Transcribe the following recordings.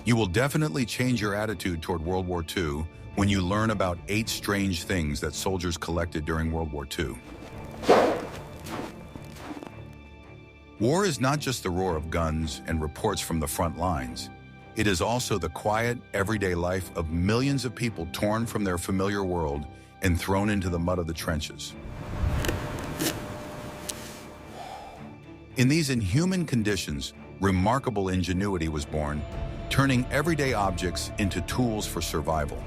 You will definitely change your attitude toward World War II when you learn about 8 strange things that soldiers collected during World War II. War is not just the roar of guns and reports from the front lines. It is also the quiet, everyday life of millions of people torn from their familiar world and thrown into the mud of the trenches. In these inhuman conditions, remarkable ingenuity was born, turning everyday objects into tools for survival.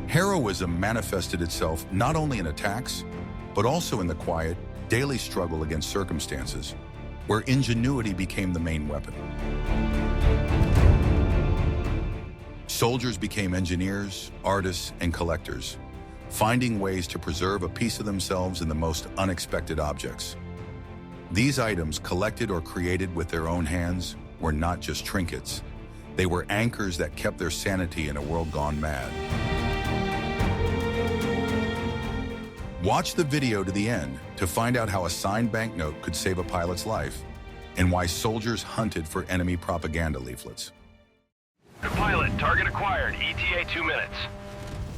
Heroism manifested itself not only in attacks, but also in the quiet, daily struggle against circumstances, where ingenuity became the main weapon. Soldiers became engineers, artists, and collectors, finding ways to preserve a piece of themselves in the most unexpected objects. These items, collected or created with their own hands, were not just trinkets. They were anchors that kept their sanity in a world gone mad. Watch the video to the end to find out how a signed banknote could save a pilot's life and why soldiers hunted for enemy propaganda leaflets. Pilot, target acquired, ETA 2 minutes.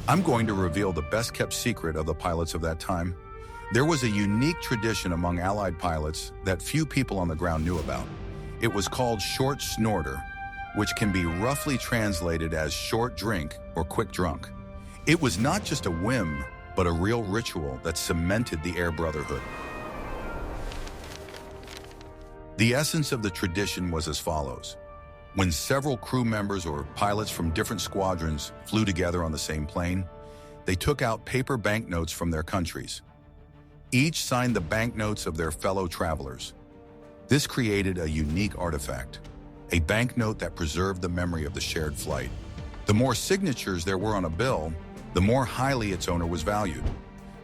I'm going to reveal the best-kept secret of the pilots of that time. There was a unique tradition among Allied pilots that few people on the ground knew about. It was called short snorter, which can be roughly translated as short drink or quick drunk. It was not just a whim, but a real ritual that cemented the air brotherhood. The essence of the tradition was as follows. When several crew members or pilots from different squadrons flew together on the same plane, they took out paper banknotes from their countries. Each signed the banknotes of their fellow travelers. This created a unique artifact, a banknote that preserved the memory of the shared flight. The more signatures there were on a bill, the more highly its owner was valued.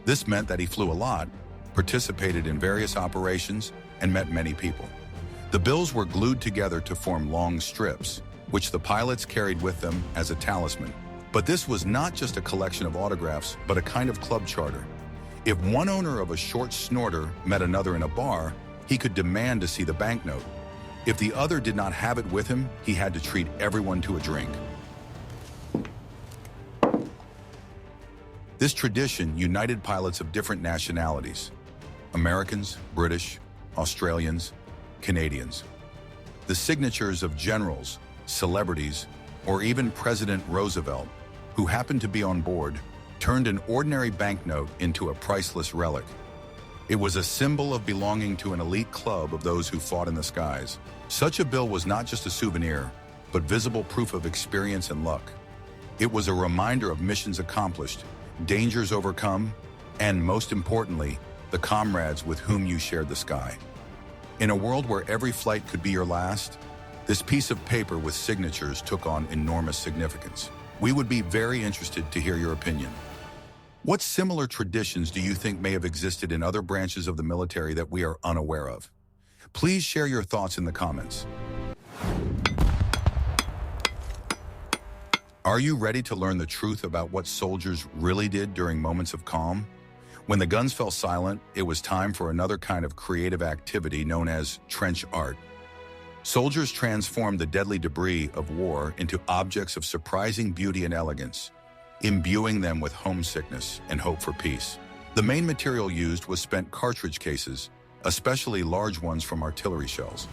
This meant that he flew a lot, participated in various operations, and met many people. The bills were glued together to form long strips, which the pilots carried with them as a talisman. But this was not just a collection of autographs, but a kind of club charter. If one owner of a short snorter met another in a bar, he could demand to see the banknote. If the other did not have it with him, he had to treat everyone to a drink. This tradition united pilots of different nationalities: Americans, British, Australians, Canadians. The signatures of generals, celebrities, or even President Roosevelt, who happened to be on board, turned an ordinary banknote into a priceless relic. It was a symbol of belonging to an elite club of those who fought in the skies. Such a bill was not just a souvenir, but visible proof of experience and luck. It was a reminder of missions accomplished, dangers overcome, and most importantly, the comrades with whom you shared the sky. In a world where every flight could be your last, this piece of paper with signatures took on enormous significance. We would be very interested to hear your opinion. What similar traditions do you think may have existed in other branches of the military that we are unaware of? Please share your thoughts in the comments. Are you ready to learn the truth about what soldiers really did during moments of calm? When the guns fell silent, it was time for another kind of creative activity known as trench art. Soldiers transformed the deadly debris of war into objects of surprising beauty and elegance, imbuing them with homesickness and hope for peace. The main material used was spent cartridge cases, especially large ones from artillery shells.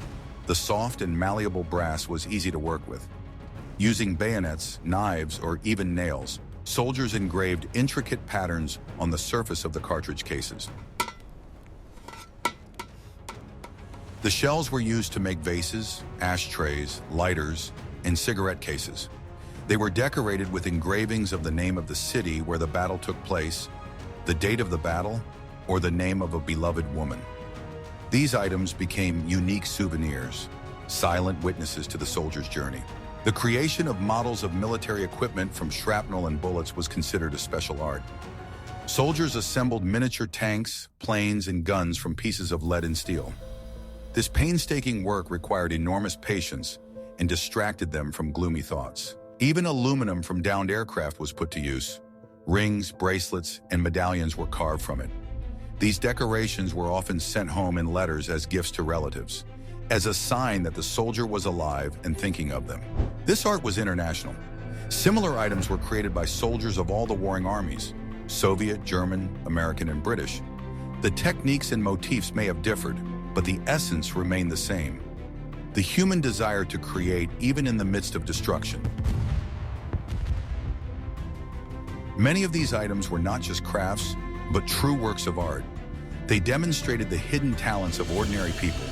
The soft and malleable brass was easy to work with. Using bayonets, knives, or even nails, soldiers engraved intricate patterns on the surface of the cartridge cases. The shells were used to make vases, ashtrays, lighters, and cigarette cases. They were decorated with engravings of the name of the city where the battle took place, the date of the battle, or the name of a beloved woman. These items became unique souvenirs, silent witnesses to the soldier's journey. The creation of models of military equipment from shrapnel and bullets was considered a special art. Soldiers assembled miniature tanks, planes, and guns from pieces of lead and steel. This painstaking work required enormous patience and distracted them from gloomy thoughts. Even aluminum from downed aircraft was put to use. Rings, bracelets, and medallions were carved from it. These decorations were often sent home in letters as gifts to relatives, as a sign that the soldier was alive and thinking of them. This art was international. Similar items were created by soldiers of all the warring armies, Soviet, German, American, and British. The techniques and motifs may have differed, but the essence remained the same. The human desire to create even in the midst of destruction. Many of these items were not just crafts, but true works of art. They demonstrated the hidden talents of ordinary people,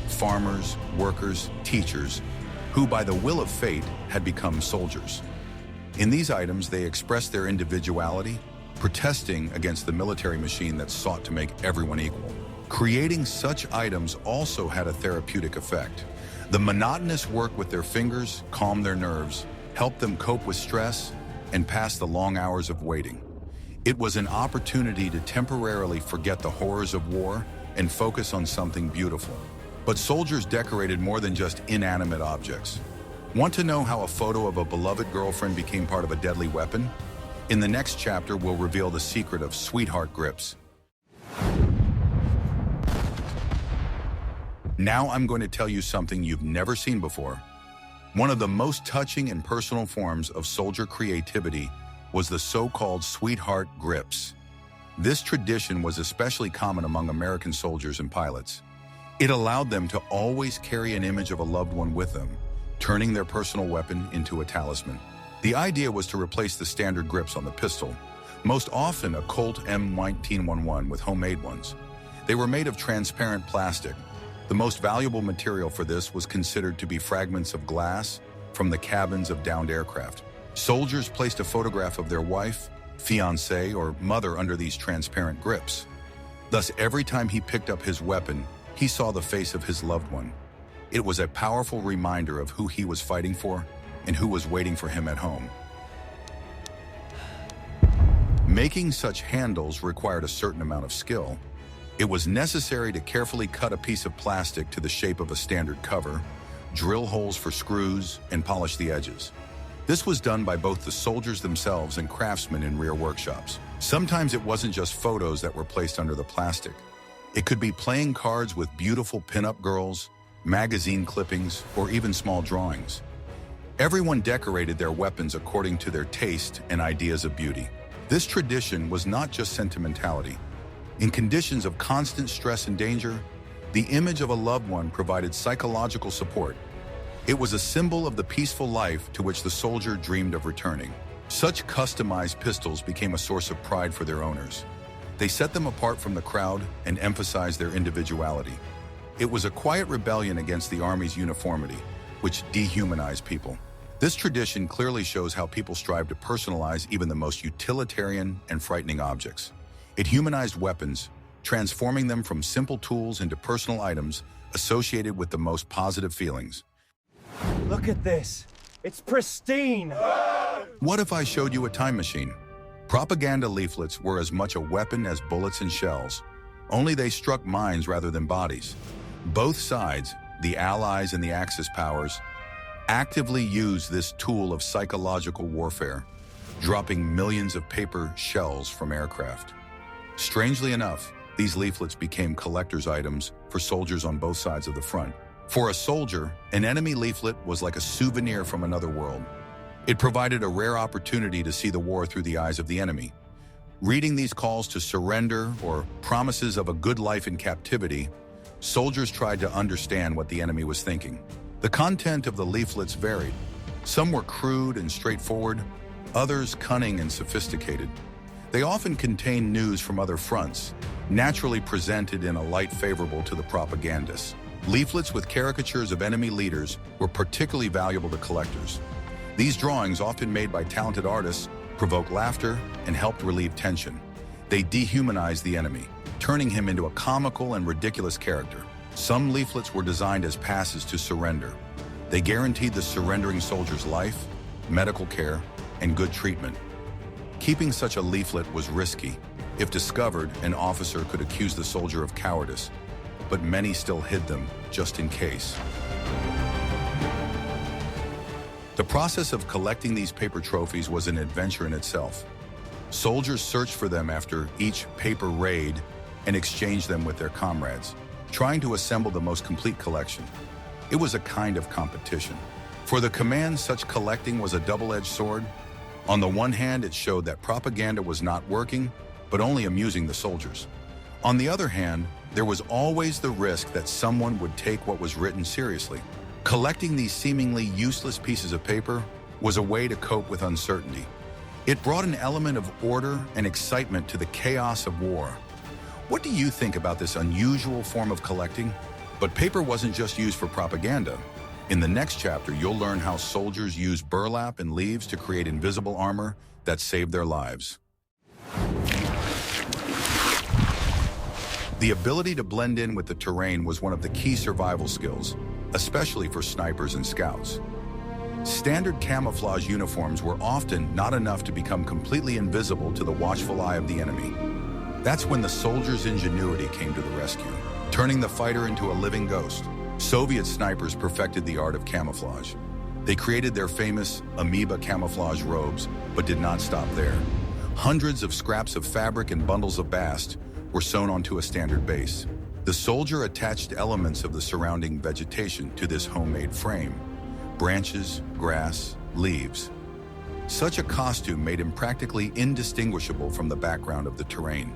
farmers, workers, teachers, who by the will of fate had become soldiers. In these items, they expressed their individuality, protesting against the military machine that sought to make everyone equal. Creating such items also had a therapeutic effect. The monotonous work with their fingers calmed their nerves, helped them cope with stress, and pass the long hours of waiting. It was an opportunity to temporarily forget the horrors of war and focus on something beautiful. But soldiers decorated more than just inanimate objects. Want to know how a photo of a beloved girlfriend became part of a deadly weapon? In the next chapter, we'll reveal the secret of sweetheart grips. Now I'm going to tell you something you've never seen before. One of the most touching and personal forms of soldier creativity was the so-called sweetheart grips. This tradition was especially common among American soldiers and pilots. It allowed them to always carry an image of a loved one with them, turning their personal weapon into a talisman. The idea was to replace the standard grips on the pistol, most often a Colt M1911 with homemade ones. They were made of transparent plastic. The most valuable material for this was considered to be fragments of glass from the cabins of downed aircraft. Soldiers placed a photograph of their wife, fiancée, or mother under these transparent grips. Thus, every time he picked up his weapon, he saw the face of his loved one. It was a powerful reminder of who he was fighting for and who was waiting for him at home. Making such handles required a certain amount of skill. It was necessary to carefully cut a piece of plastic to the shape of a standard cover, drill holes for screws, and polish the edges. This was done by both the soldiers themselves and craftsmen in rear workshops. Sometimes it wasn't just photos that were placed under the plastic. It could be playing cards with beautiful pinup girls, magazine clippings, or even small drawings. Everyone decorated their weapons according to their taste and ideas of beauty. This tradition was not just sentimentality. In conditions of constant stress and danger, the image of a loved one provided psychological support. It was a symbol of the peaceful life to which the soldier dreamed of returning. Such customized pistols became a source of pride for their owners. They set them apart from the crowd and emphasized their individuality. It was a quiet rebellion against the Army's uniformity, which dehumanized people. This tradition clearly shows how people strive to personalize even the most utilitarian and frightening objects. It humanized weapons, transforming them from simple tools into personal items associated with the most positive feelings. Look at this. It's pristine. What if I showed you a time machine? Propaganda leaflets were as much a weapon as bullets and shells, only they struck minds rather than bodies. Both sides, the Allies and the Axis powers, actively used this tool of psychological warfare, dropping millions of paper shells from aircraft. Strangely enough, these leaflets became collector's items for soldiers on both sides of the front. For a soldier, an enemy leaflet was like a souvenir from another world. It provided a rare opportunity to see the war through the eyes of the enemy. Reading these calls to surrender or promises of a good life in captivity, soldiers tried to understand what the enemy was thinking. The content of the leaflets varied. Some were crude and straightforward, others cunning and sophisticated. They often contained news from other fronts, naturally presented in a light favorable to the propagandists. Leaflets with caricatures of enemy leaders were particularly valuable to collectors. These drawings, often made by talented artists, provoked laughter and helped relieve tension. They dehumanized the enemy, turning him into a comical and ridiculous character. Some leaflets were designed as passes to surrender. They guaranteed the surrendering soldier's life, medical care, and good treatment. Keeping such a leaflet was risky. If discovered, an officer could accuse the soldier of cowardice, but many still hid them just in case. The process of collecting these paper trophies was an adventure in itself. Soldiers searched for them after each paper raid and exchanged them with their comrades. trying to assemble the most complete collection. It was a kind of competition. For the command, such collecting was a double-edged sword. On the one hand, it showed that propaganda was not working, but only amusing the soldiers. On the other hand, there was always the risk that someone would take what was written seriously. Collecting these seemingly useless pieces of paper was a way to cope with uncertainty. It brought an element of order and excitement to the chaos of war. What do you think about this unusual form of collecting? But paper wasn't just used for propaganda. In the next chapter, you'll learn how soldiers used burlap and leaves to create invisible armor that saved their lives. The ability to blend in with the terrain was one of the key survival skills, especially for snipers and scouts. Standard camouflage uniforms were often not enough to become completely invisible to the watchful eye of the enemy. That's when the soldier's ingenuity came to the rescue, turning the fighter into a living ghost. Soviet snipers perfected the art of camouflage. They created their famous amoeba camouflage robes, but did not stop there. Hundreds of scraps of fabric and bundles of bast were sewn onto a standard base. The soldier attached elements of the surrounding vegetation to this homemade frame: branches, grass, leaves. Such a costume made him practically indistinguishable from the background of the terrain.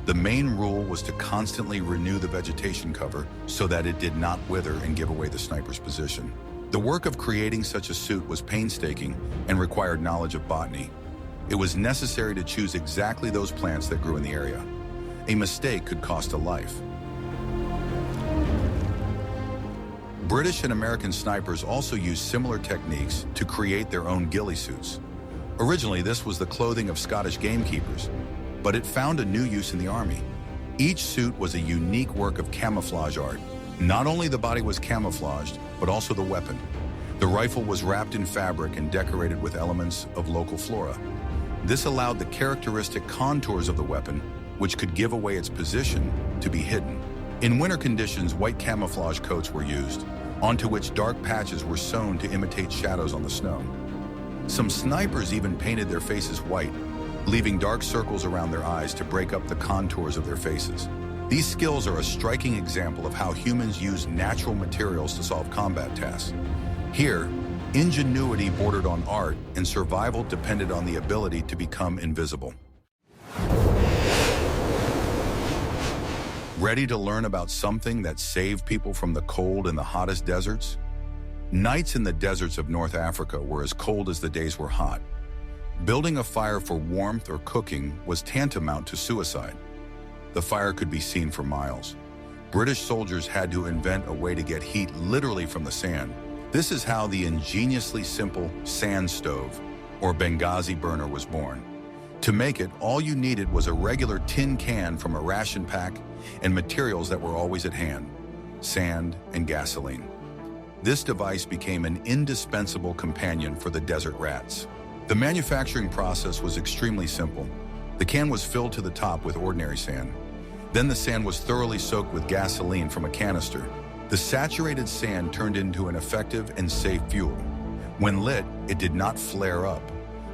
The main rule was to constantly renew the vegetation cover so that it did not wither and give away the sniper's position. The work of creating such a suit was painstaking and required knowledge of botany. It was necessary to choose exactly those plants that grew in the area. A mistake could cost a life. British and American snipers also used similar techniques to create their own ghillie suits. Originally, this was the clothing of Scottish gamekeepers, but it found a new use in the army. Each suit was a unique work of camouflage art. Not only the body was camouflaged, but also the weapon. The rifle was wrapped in fabric and decorated with elements of local flora. This allowed the characteristic contours of the weapon, which could give away its position, to be hidden. In winter conditions, white camouflage coats were used, onto which dark patches were sewn to imitate shadows on the snow. Some snipers even painted their faces white, leaving dark circles around their eyes to break up the contours of their faces. These skills are a striking example of how humans use natural materials to solve combat tasks. Here, ingenuity bordered on art, and survival depended on the ability to become invisible. Ready to learn about something that saved people from the cold in the hottest deserts? Nights in the deserts of North Africa were as cold as the days were hot. Building a fire for warmth or cooking was tantamount to suicide. The fire could be seen for miles. British soldiers had to invent a way to get heat literally from the sand. This is how the ingeniously simple sand stove, or Benghazi burner, was born. To make it, all you needed was a regular tin can from a ration pack and materials that were always at hand: sand and gasoline. This device became an indispensable companion for the desert rats. The manufacturing process was extremely simple. The can was filled to the top with ordinary sand. Then the sand was thoroughly soaked with gasoline from a canister. The saturated sand turned into an effective and safe fuel. When lit, it did not flare up,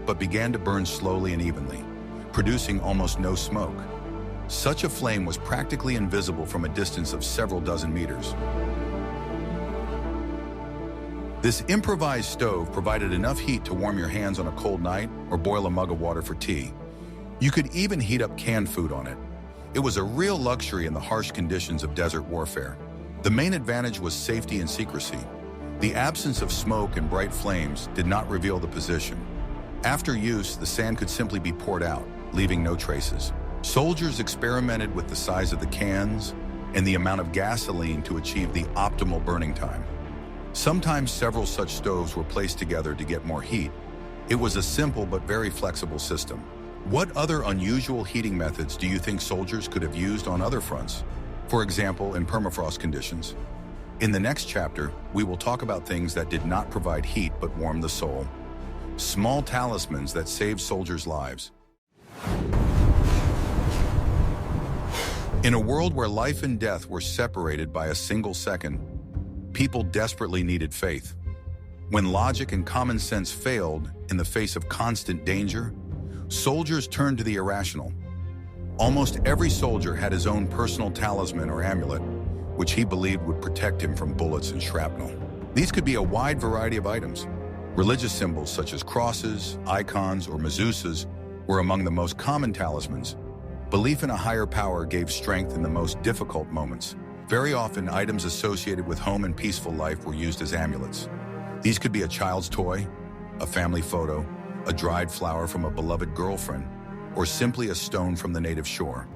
but began to burn slowly and evenly, producing almost no smoke. Such a flame was practically invisible from a distance of several dozen meters. This improvised stove provided enough heat to warm your hands on a cold night or boil a mug of water for tea. You could even heat up canned food on it. It was a real luxury in the harsh conditions of desert warfare. The main advantage was safety and secrecy. The absence of smoke and bright flames did not reveal the position. After use, the sand could simply be poured out, leaving no traces. Soldiers experimented with the size of the cans and the amount of gasoline to achieve the optimal burning time. Sometimes several such stoves were placed together to get more heat. It was a simple but very flexible system. What other unusual heating methods do you think soldiers could have used on other fronts? For example, in permafrost conditions. In the next chapter, we will talk about things that did not provide heat but warmed the soul. Small talismans that saved soldiers' lives. In a world where life and death were separated by a single second, people desperately needed faith. When logic and common sense failed in the face of constant danger, soldiers turned to the irrational. Almost every soldier had his own personal talisman or amulet, which he believed would protect him from bullets and shrapnel. These could be a wide variety of items. Religious symbols such as crosses, icons, or mezuzahs were among the most common talismans. Belief in a higher power gave strength in the most difficult moments. Very often, items associated with home and peaceful life were used as amulets. These could be a child's toy, a family photo, a dried flower from a beloved girlfriend, or simply a stone from the native shore.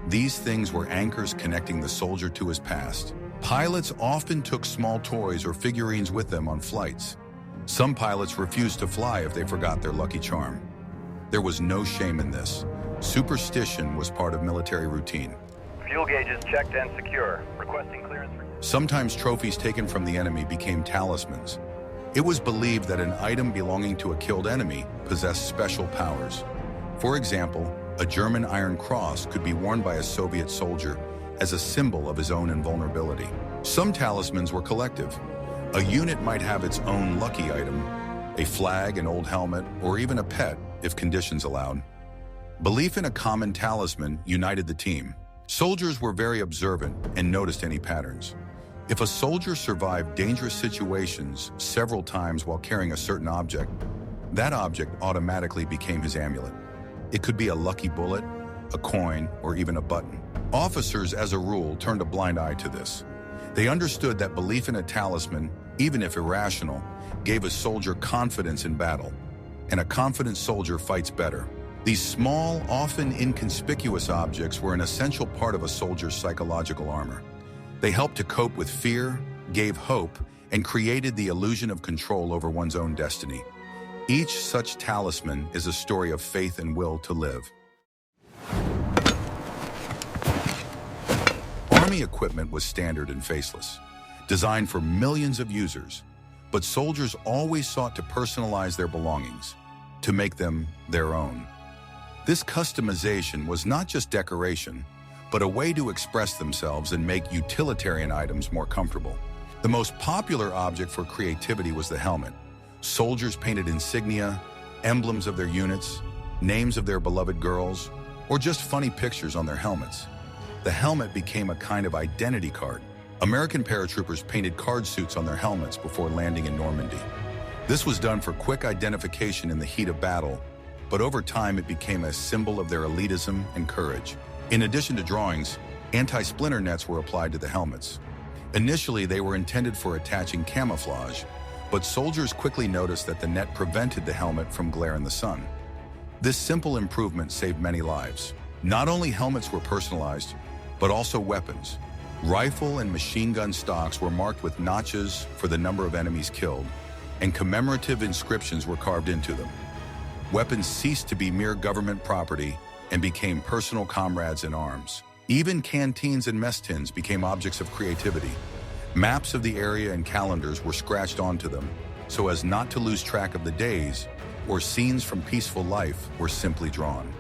These things were anchors connecting the soldier to his past. Pilots often took small toys or figurines with them on flights. Some pilots refused to fly if they forgot their lucky charm. There was no shame in this. Superstition was part of military routine. Fuel gauges checked and secure. Requesting clearance. Sometimes trophies taken from the enemy became talismans. It was believed that an item belonging to a killed enemy possessed special powers. For example, a German Iron Cross could be worn by a Soviet soldier as a symbol of his own invulnerability. Some talismans were collective. A unit might have its own lucky item, a flag, an old helmet, or even a pet if conditions allowed. Belief in a common talisman united the team. Soldiers were very observant and noticed any patterns. If a soldier survived dangerous situations several times while carrying a certain object, that object automatically became his amulet. It could be a lucky bullet, a coin, or even a button. Officers, as a rule, turned a blind eye to this. They understood that belief in a talisman, even if irrational, gave a soldier confidence in battle, and a confident soldier fights better. These small, often inconspicuous objects were an essential part of a soldier's psychological armor. They helped to cope with fear, gave hope, and created the illusion of control over one's own destiny. Each such talisman is a story of faith and will to live. Army equipment was standard and faceless, designed for millions of users, but soldiers always sought to personalize their belongings, to make them their own. This customization was not just decoration, but a way to express themselves and make utilitarian items more comfortable. The most popular object for creativity was the helmet. Soldiers painted insignia, emblems of their units, names of their beloved girls, or just funny pictures on their helmets. The helmet became a kind of identity card. American paratroopers painted card suits on their helmets before landing in Normandy. This was done for quick identification in the heat of battle, but over time it became a symbol of their elitism and courage. In addition to drawings, anti-splinter nets were applied to the helmets. Initially, they were intended for attaching camouflage, but soldiers quickly noticed that the net prevented the helmet from glare in the sun. This simple improvement saved many lives. Not only helmets were personalized, but also weapons. Rifle and machine gun stocks were marked with notches for the number of enemies killed, and commemorative inscriptions were carved into them. Weapons ceased to be mere government property and became personal comrades in arms. Even canteens and mess tins became objects of creativity. Maps of the area and calendars were scratched onto them, so as not to lose track of the days, or scenes from peaceful life were simply drawn.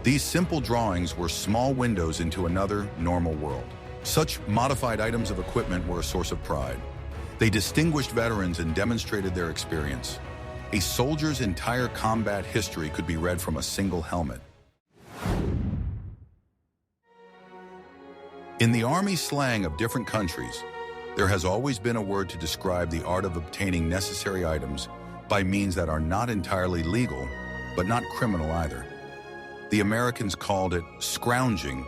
These simple drawings were small windows into another, normal world. Such modified items of equipment were a source of pride. They distinguished veterans and demonstrated their experience. A soldier's entire combat history could be read from a single helmet. In the army slang of different countries, there has always been a word to describe the art of obtaining necessary items by means that are not entirely legal, but not criminal either. The Americans called it scrounging,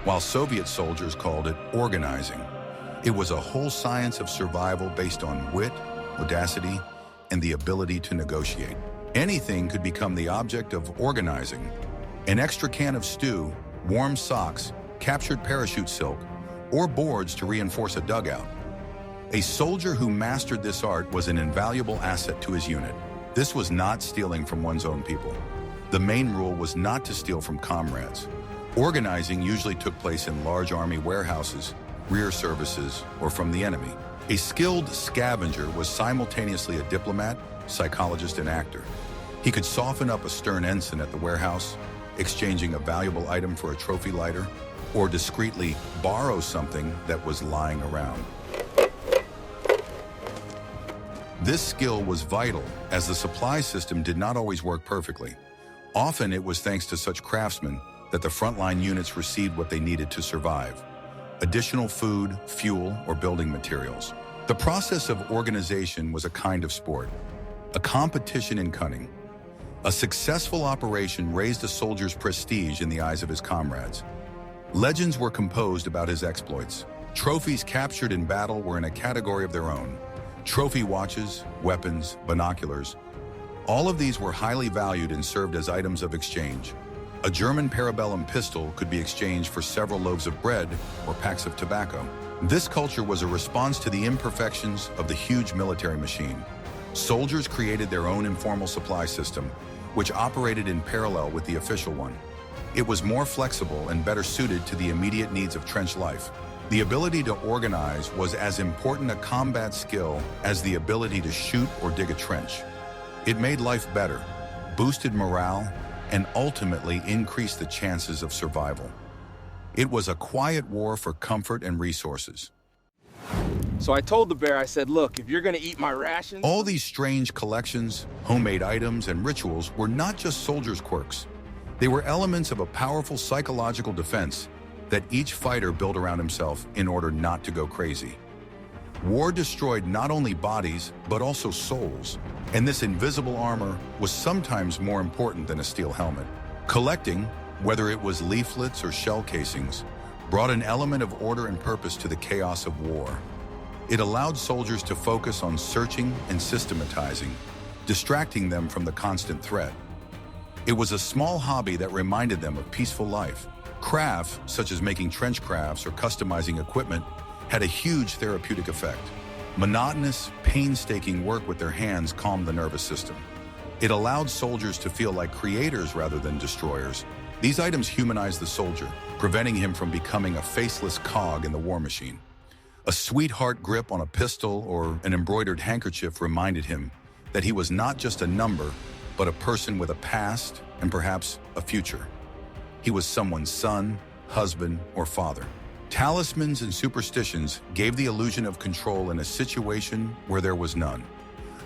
while Soviet soldiers called it organizing. It was a whole science of survival based on wit, audacity, and the ability to negotiate. Anything could become the object of organizing. An extra can of stew, warm socks, captured parachute silk, or boards to reinforce a dugout. A soldier who mastered this art was an invaluable asset to his unit. This was not stealing from one's own people. The main rule was not to steal from comrades. Organizing usually took place in large army warehouses, rear services, or from the enemy. A skilled scavenger was simultaneously a diplomat, psychologist, and actor. He could soften up a stern ensign at the warehouse, exchanging a valuable item for a trophy lighter, or discreetly borrow something that was lying around. This skill was vital, as the supply system did not always work perfectly. Often it was thanks to such craftsmen that the frontline units received what they needed to survive. additional food, fuel, or building materials. The process of organization was a kind of sport, a competition in cunning. A successful operation raised a soldier's prestige in the eyes of his comrades. Legends were composed about his exploits. Trophies captured in battle were in a category of their own. Trophy watches, weapons, binoculars. All of these were highly valued and served as items of exchange. A German parabellum pistol could be exchanged for several loaves of bread or packs of tobacco. This culture was a response to the imperfections of the huge military machine. Soldiers created their own informal supply system, which operated in parallel with the official one. It was more flexible and better suited to the immediate needs of trench life. The ability to organize was as important a combat skill as the ability to shoot or dig a trench. It made life better, boosted morale, and ultimately increased the chances of survival. It was a quiet war for comfort and resources. So I told the bear, I said, look, if you're gonna eat my rations... All these strange collections, homemade items, and rituals were not just soldiers' quirks. They were elements of a powerful psychological defense that each fighter built around himself in order not to go crazy. War destroyed not only bodies, but also souls, and this invisible armor was sometimes more important than a steel helmet. Collecting, whether it was leaflets or shell casings, brought an element of order and purpose to the chaos of war. It allowed soldiers to focus on searching and systematizing, distracting them from the constant threat. It was a small hobby that reminded them of peaceful life. Crafts, such as making trench crafts or customizing equipment, had a huge therapeutic effect. Monotonous, painstaking work with their hands calmed the nervous system. It allowed soldiers to feel like creators rather than destroyers. These items humanized the soldier, preventing him from becoming a faceless cog in the war machine. A sweetheart grip on a pistol or an embroidered handkerchief reminded him that he was not just a number, but a person with a past and perhaps a future. He was someone's son, husband, or father. Talismans and superstitions gave the illusion of control in a situation where there was none.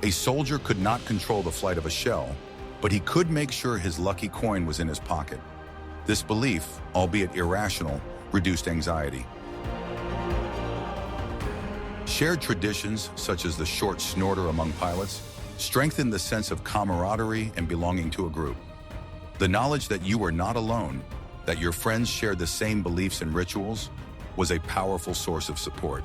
A soldier could not control the flight of a shell, but he could make sure his lucky coin was in his pocket. This belief, albeit irrational, reduced anxiety. Shared traditions, such as the short snorter among pilots, strengthened the sense of camaraderie and belonging to a group. The knowledge that you were not alone, that your friends shared the same beliefs and rituals, was a powerful source of support.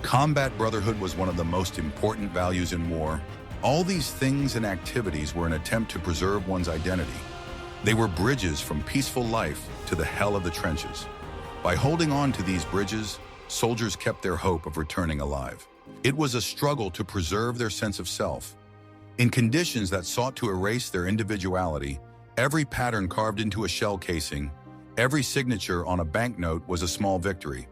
Combat brotherhood was one of the most important values in war. All these things and activities were an attempt to preserve one's identity. They were bridges from peaceful life to the hell of the trenches. By holding on to these bridges, soldiers kept their hope of returning alive. It was a struggle to preserve their sense of self. In conditions that sought to erase their individuality, every pattern carved into a shell casing, every signature on a banknote was a small victory,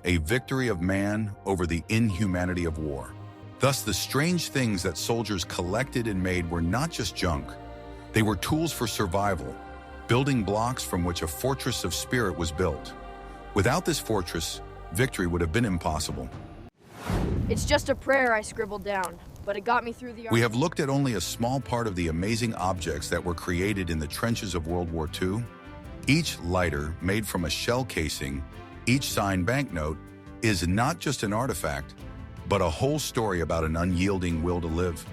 a victory of man over the inhumanity of war. Thus, the strange things that soldiers collected and made were not just junk. They were tools for survival, building blocks from which a fortress of spirit was built. Without this fortress, victory would have been impossible. It's just a prayer I scribbled down, but it got me through the... We have looked at only a small part of the amazing objects that were created in the trenches of World War II. Each lighter made from a shell casing, each signed banknote, is not just an artifact, but a whole story about an unyielding will to live.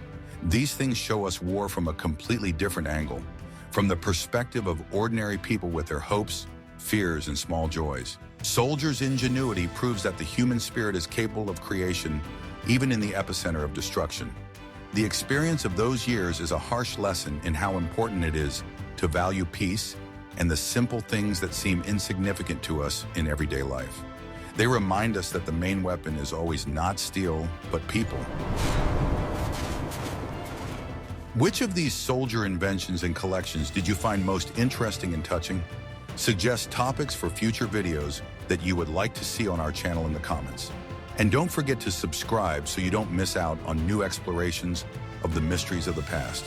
These things show us war from a completely different angle, from the perspective of ordinary people with their hopes, fears, and small joys. Soldiers' ingenuity proves that the human spirit is capable of creation, even in the epicenter of destruction. The experience of those years is a harsh lesson in how important it is to value peace and the simple things that seem insignificant to us in everyday life. They remind us that the main weapon is always not steel, but people. Which of these soldier inventions and collections did you find most interesting and touching? Suggest topics for future videos that you would like to see on our channel in the comments. And don't forget to subscribe so you don't miss out on new explorations of the mysteries of the past.